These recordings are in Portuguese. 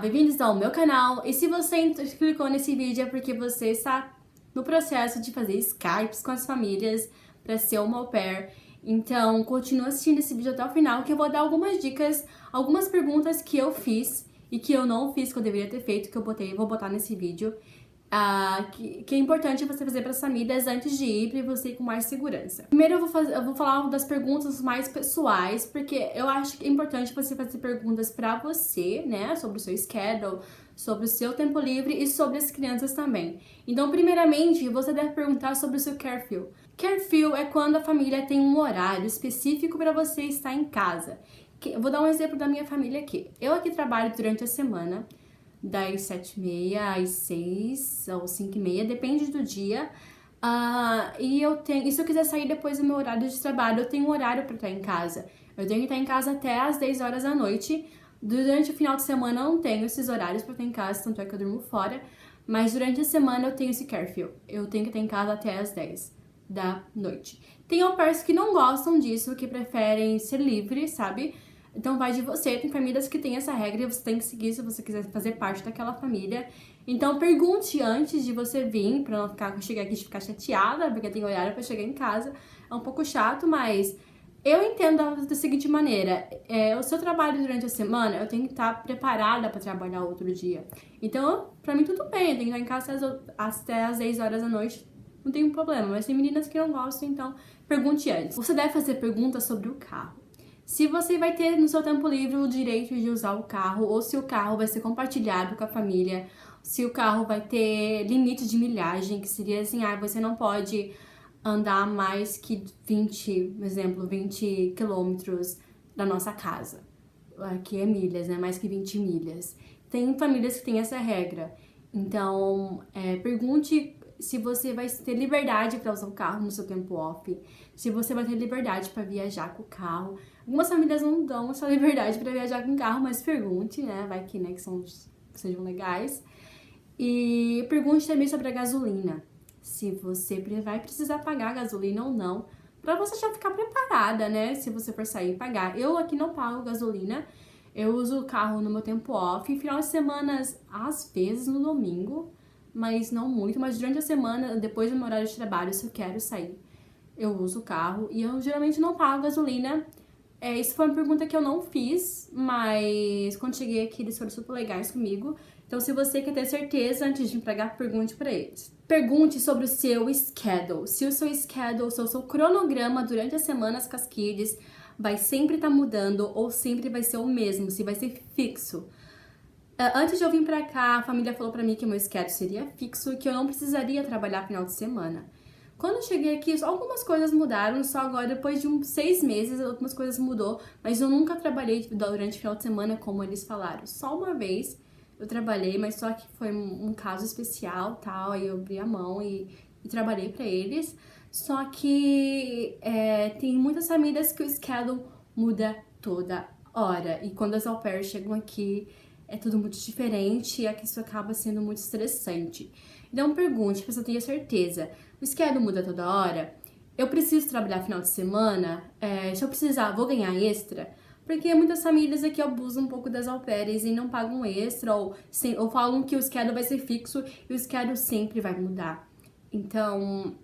bem-vindos ao meu canal. E se você clicou nesse vídeo é porque você está no processo de fazer Skypes com as famílias para ser uma au pair. Então, continua assistindo esse vídeo até o final que eu vou dar algumas dicas, algumas perguntas que eu fiz e que eu não fiz, que eu deveria ter feito, que eu vou botar nesse vídeo. Que é importante você fazer para as famílias antes de ir, para você ir com mais segurança. Primeiro eu vou falar das perguntas mais pessoais, porque eu acho que é importante você fazer perguntas para você, né, sobre o seu schedule, sobre o seu tempo livre e sobre as crianças também. Então, primeiramente, você deve perguntar sobre o seu curfew. Curfew é quando a família tem um horário específico para você estar em casa. Eu vou dar um exemplo da minha família aqui. Eu aqui trabalho durante a semana, das 7h30 às 6 ou 5h30, depende do dia. E se eu quiser sair depois do meu horário de trabalho, eu tenho um horário para estar em casa. Eu tenho que estar em casa até às 10 horas da noite. Durante o final de semana eu não tenho esses horários para estar em casa, tanto é que eu durmo fora. Mas durante a semana eu tenho esse curfew. Eu tenho que estar em casa até às 10 da noite. Tem au pairs que não gostam disso, que preferem ser livre, sabe? Então vai de você, tem famílias que tem essa regra e você tem que seguir se você quiser fazer parte daquela família. Então pergunte antes de você vir, pra não chegar aqui e ficar chateada, porque tem horário pra chegar em casa. É um pouco chato, mas eu entendo da seguinte maneira. O seu trabalho durante a semana, eu tenho que estar preparada pra trabalhar outro dia. Então, pra mim tudo bem, eu tenho que estar em casa até às 10 horas da noite. Não tem problema, mas tem meninas que não gostam, então pergunte antes. Você deve fazer perguntas sobre o carro. Se você vai ter no seu tempo livre o direito de usar o carro, ou se o carro vai ser compartilhado com a família, se o carro vai ter limite de milhagem, que seria assim, você não pode andar mais que 20 quilômetros da nossa casa. Aqui é milhas, né? Mais que 20 milhas. Tem famílias que têm essa regra. Então, pergunte se você vai ter liberdade para usar o carro no seu tempo off, se você vai ter liberdade para viajar com o carro. Algumas famílias não dão essa liberdade para viajar com o carro, mas pergunte, né? Vai que, né, que sejam legais. E pergunte também sobre a gasolina, se você vai precisar pagar a gasolina ou não, para você já ficar preparada, né? Se você for sair e pagar. Eu aqui não pago gasolina, eu uso o carro no meu tempo off, em final de semana, às vezes no domingo, mas não muito, mas durante a semana, depois do meu horário de trabalho, se eu quero sair, eu uso o carro e eu geralmente não pago gasolina. Isso foi uma pergunta que eu não fiz, mas quando cheguei aqui eles foram super legais comigo. Então, se você quer ter certeza, antes de pagar, pergunte pra eles. Pergunte sobre o seu schedule. Se o seu schedule, se o seu cronograma durante as semanas com as kids vai sempre estar mudando ou sempre vai ser o mesmo, se vai ser fixo. Antes de eu vir pra cá, a família falou pra mim que o meu schedule seria fixo e que eu não precisaria trabalhar final de semana. Quando eu cheguei aqui, algumas coisas mudaram, só agora depois de uns 6 meses algumas coisas mudou, mas eu nunca trabalhei durante o final de semana como eles falaram. Só uma vez eu trabalhei, mas só que foi um caso especial, tal, aí eu abri a mão e trabalhei pra eles. Só que tem muitas famílias que o schedule muda toda hora, e quando as au pairs chegam aqui, é tudo muito diferente e isso acaba sendo muito estressante. Então pergunte, pra você ter certeza. O schedule muda toda hora? Eu preciso trabalhar final de semana? Se eu precisar, vou ganhar extra? Porque muitas famílias aqui abusam um pouco das au pairs e não pagam extra, ou falam que o schedule vai ser fixo e o schedule sempre vai mudar. Então,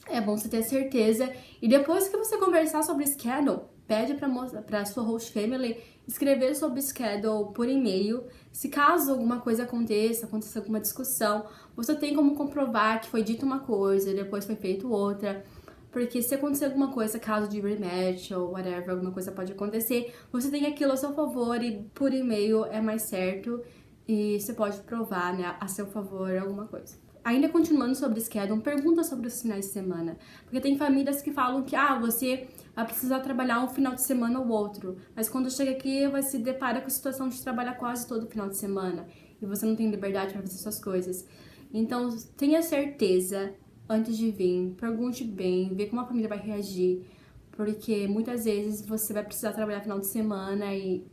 é bom você ter certeza. E depois que você conversar sobre schedule, pede pra sua host family escrever sobre o schedule por e-mail. Se caso alguma coisa aconteça alguma discussão, você tem como comprovar que foi dito uma coisa e depois foi feito outra. Porque se acontecer alguma coisa, caso de rematch ou whatever, alguma coisa pode acontecer, você tem aquilo a seu favor e por e-mail é mais certo e você pode provar, né, a seu favor alguma coisa. Ainda continuando sobre schedule, pergunta sobre os finais de semana. Porque tem famílias que falam que você vai precisar trabalhar um final de semana ou outro. Mas quando chega aqui, vai se depara com a situação de trabalhar quase todo final de semana. E você não tem liberdade para fazer suas coisas. Então, tenha certeza antes de vir. Pergunte bem, vê como a família vai reagir. Porque muitas vezes você vai precisar trabalhar final de semana e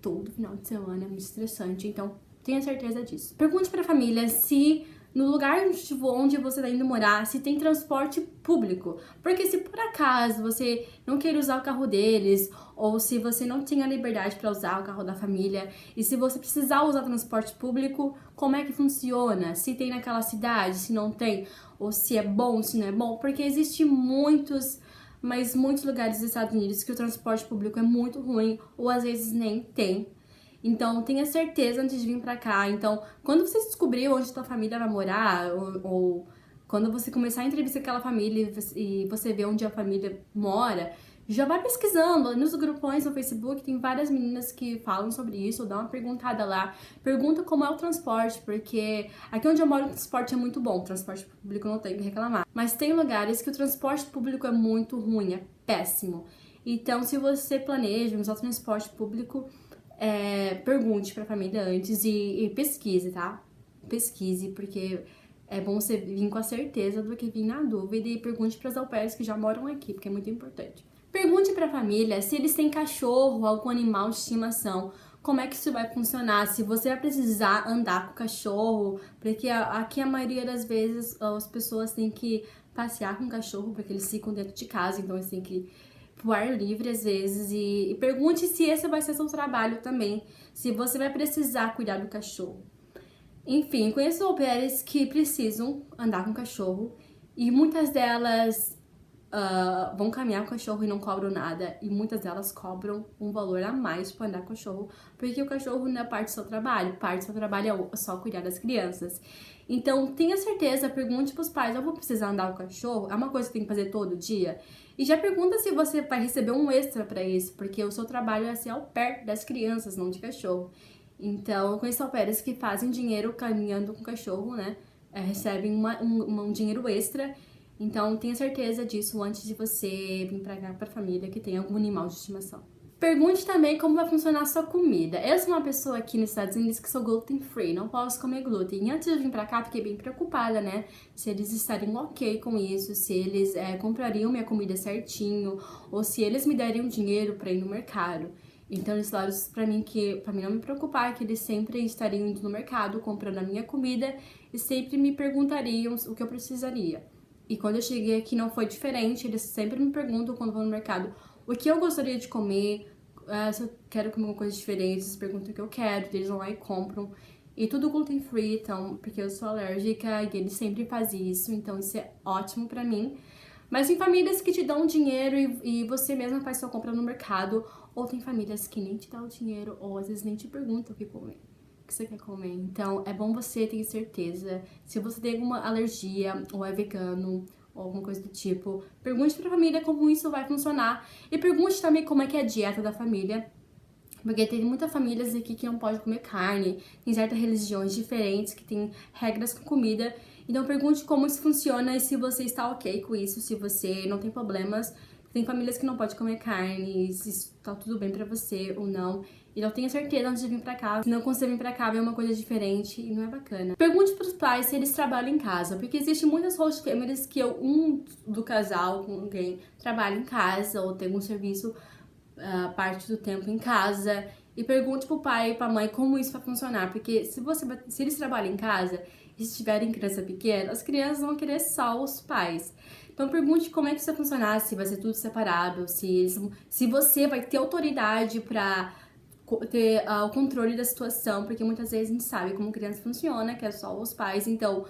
todo final de semana é muito estressante. Então, tenha certeza disso. Pergunte para a família se no lugar onde você está indo morar, se tem transporte público. Porque se por acaso você não queira usar o carro deles, ou se você não tem a liberdade para usar o carro da família, e se você precisar usar transporte público, como é que funciona? Se tem naquela cidade, se não tem, ou se é bom, se não é bom. Porque existe muitos lugares dos Estados Unidos que o transporte público é muito ruim, ou às vezes nem tem. Então, tenha certeza antes de vir pra cá. Então, quando você descobrir onde sua família vai morar, ou quando você começar a entrevistar aquela família e você vê onde a família mora, já vai pesquisando. Nos grupões no Facebook tem várias meninas que falam sobre isso, dá uma perguntada lá. Pergunta como é o transporte, porque aqui onde eu moro o transporte é muito bom, o transporte público não tem que reclamar. Mas tem lugares que o transporte público é muito ruim, é péssimo. Então, se você planeja usar o transporte público, pergunte pra família antes e pesquise, tá? Pesquise, porque é bom você vir com a certeza do que vir na dúvida, e pergunte pras au pairs que já moram aqui, porque é muito importante. Pergunte pra família se eles têm cachorro, algum animal de estimação, como é que isso vai funcionar, se você vai precisar andar com o cachorro, porque aqui a maioria das vezes as pessoas têm que passear com o cachorro, porque eles ficam dentro de casa, então eles têm que pro ar livre às vezes, e pergunte se esse vai ser seu trabalho também, se você vai precisar cuidar do cachorro. Enfim, conheço au pairs que precisam andar com o cachorro, e muitas delas vão caminhar com o cachorro e não cobram nada, e muitas delas cobram um valor a mais para andar com o cachorro, porque o cachorro não é parte do seu trabalho, parte do seu trabalho é só cuidar das crianças. Então, tenha certeza, pergunte pros pais, eu vou precisar andar com o cachorro? É uma coisa que tem que fazer todo dia? E já pergunta se você vai receber um extra pra isso, porque o seu trabalho é ser au pair das crianças, não de cachorro. Então, eu conheço au pairs que fazem dinheiro caminhando com o cachorro, né? Recebem um dinheiro extra. Então, tenha certeza disso antes de você vir pra cá, pra família que tem algum animal de estimação. Pergunte também como vai funcionar a sua comida. Eu sou uma pessoa aqui nos Estados Unidos que sou gluten free, não posso comer glúten. E antes de vir pra cá, fiquei bem preocupada, né? Se eles estariam ok com isso, se eles comprariam minha comida certinho, ou se eles me dariam dinheiro pra ir no mercado. Então eles falaram pra mim não me preocupar, que eles sempre estariam indo no mercado, comprando a minha comida, e sempre me perguntariam o que eu precisaria. E quando eu cheguei aqui não foi diferente, eles sempre me perguntam quando vou no mercado o que eu gostaria de comer, se eu quero comer alguma coisa diferente, eles perguntam o que eu quero, eles vão lá e compram. E tudo gluten free, então, porque eu sou alérgica e eles sempre fazem isso, então isso é ótimo pra mim. Mas tem famílias que te dão dinheiro e você mesma faz sua compra no mercado, ou tem famílias que nem te dão dinheiro, ou às vezes nem te perguntam o que comer. O que você quer comer. Então, é bom você ter certeza. Se você tem alguma alergia, ou é vegano, ou alguma coisa do tipo, pergunte pra família como isso vai funcionar. E pergunte também como é que é a dieta da família. Porque tem muitas famílias aqui que não podem comer carne, tem certas religiões diferentes que tem regras com comida. Então pergunte como isso funciona e se você está ok com isso, se você não tem problemas. Tem famílias que não podem comer carne, se está tudo bem pra você ou não. Então tenha certeza antes de vir pra cá. Senão quando você vir pra cá, vê uma coisa diferente e não é bacana. Pergunte pros pais se eles trabalham em casa, porque existem muitas host families que um do casal com alguém trabalha em casa ou tem um serviço parte do tempo em casa. E pergunte pro pai e pra mãe como isso vai funcionar, porque se eles trabalham em casa e se tiverem criança pequena, as crianças vão querer só os pais. Então pergunte como é que isso vai funcionar, se vai ser tudo separado, se você vai ter autoridade pra ter o controle da situação, porque muitas vezes a gente sabe como criança funciona, que é só os pais, então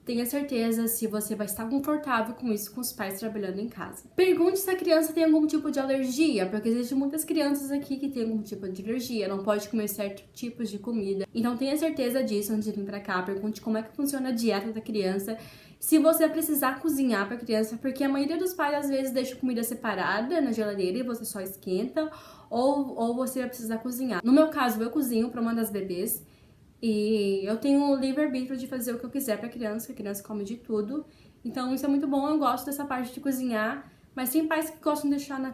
tenha certeza se você vai estar confortável com isso, com os pais trabalhando em casa. Pergunte se a criança tem algum tipo de alergia, porque existem muitas crianças aqui que têm algum tipo de alergia, não pode comer certos tipos de comida. Então tenha certeza disso antes de vir pra cá, pergunte como é que funciona a dieta da criança, se você precisar cozinhar pra criança, porque a maioria dos pais às vezes deixa comida separada na geladeira e você só esquenta, ou você vai precisar cozinhar. No meu caso, eu cozinho pra uma das bebês, e eu tenho o livre-arbítrio de fazer o que eu quiser pra criança, que a criança come de tudo. Então isso é muito bom, eu gosto dessa parte de cozinhar. Mas tem pais que gostam de deixar na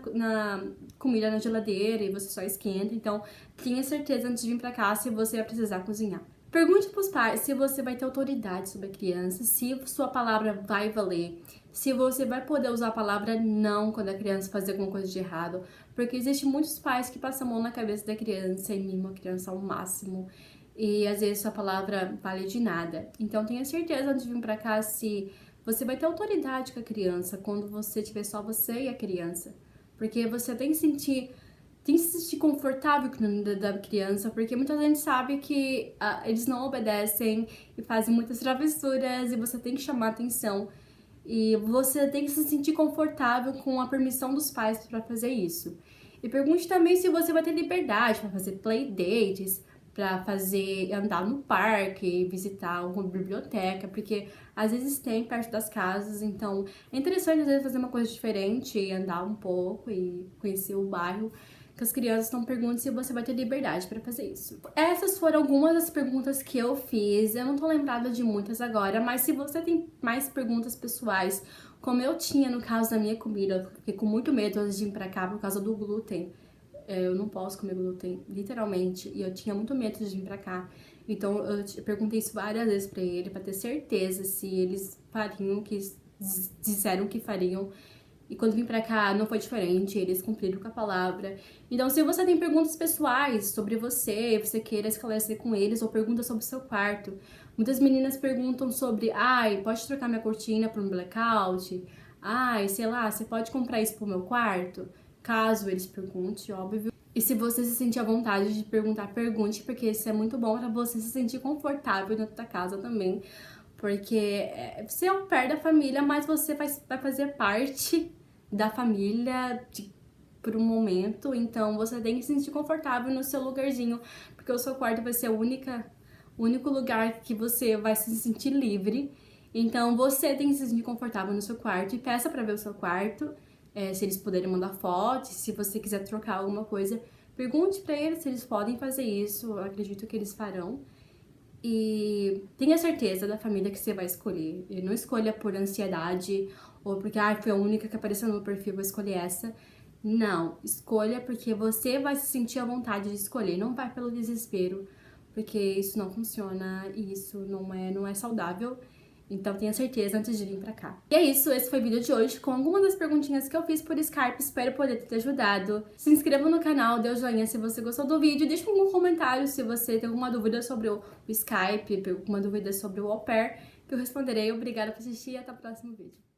comida na geladeira e você só esquenta. Então tenha certeza antes de vir pra cá se você vai precisar cozinhar. Pergunte pros pais se você vai ter autoridade sobre a criança, se sua palavra vai valer, se você vai poder usar a palavra não quando a criança fazer alguma coisa de errado. Porque existem muitos pais que passam a mão na cabeça da criança e mimam a criança ao máximo. e às vezes sua palavra vale de nada. Então tenha certeza antes de vir pra cá se você vai ter autoridade com a criança quando você tiver só você e a criança. Porque você tem que se sentir confortável com o nome da criança, porque muita gente sabe que eles não obedecem e fazem muitas travessuras e você tem que chamar atenção. E você tem que se sentir confortável com a permissão dos pais para fazer isso. E pergunte também se você vai ter liberdade para fazer playdates, para fazer andar no parque, visitar alguma biblioteca, porque às vezes tem perto das casas, então é interessante às vezes fazer uma coisa diferente, andar um pouco e conhecer o bairro. Que as crianças estão perguntando se você vai ter liberdade para fazer isso. Essas foram algumas das perguntas que eu fiz. Eu não tô lembrada de muitas agora, mas se você tem mais perguntas pessoais, como eu tinha no caso da minha comida, eu fiquei com muito medo antes de vir pra cá por causa do glúten. Eu não posso comer glúten, literalmente, e eu tinha muito medo de vir pra cá. Então eu perguntei isso várias vezes pra ele, pra ter certeza se eles fariam o que disseram que fariam. E quando vim pra cá, não foi diferente, eles cumpriram com a palavra. Então, se você tem perguntas pessoais sobre você, você queira esclarecer com eles, ou perguntas sobre o seu quarto. Muitas meninas perguntam sobre, ai, pode trocar minha cortina por um blackout? Ai, sei lá, você pode comprar isso pro meu quarto? Caso eles perguntem, óbvio. E se você se sentir à vontade de perguntar, pergunte, porque isso é muito bom pra você se sentir confortável dentro da casa também. Porque você é um pé da família, mas você vai fazer parte da família por um momento, então você tem que se sentir confortável no seu lugarzinho, porque o seu quarto vai ser o único lugar que você vai se sentir livre. Então você tem que se sentir confortável no seu quarto e peça pra ver o seu quarto, se eles puderem mandar fotos, se você quiser trocar alguma coisa, pergunte pra eles se eles podem fazer isso, eu acredito que eles farão. E tenha certeza da família que você vai escolher. E não escolha por ansiedade ou porque foi a única que apareceu no perfil, vou escolher essa. Não, escolha porque você vai se sentir à vontade de escolher. Não vai pelo desespero, porque isso não funciona e isso não é saudável. Então tenha certeza antes de vir pra cá. E é isso, esse foi o vídeo de hoje com algumas das perguntinhas que eu fiz por Skype. Espero poder ter te ajudado. Se inscreva no canal, dê o joinha se você gostou do vídeo. Deixa algum comentário se você tem alguma dúvida sobre o Skype, alguma dúvida sobre o au pair, que eu responderei. Obrigada por assistir e até o próximo vídeo.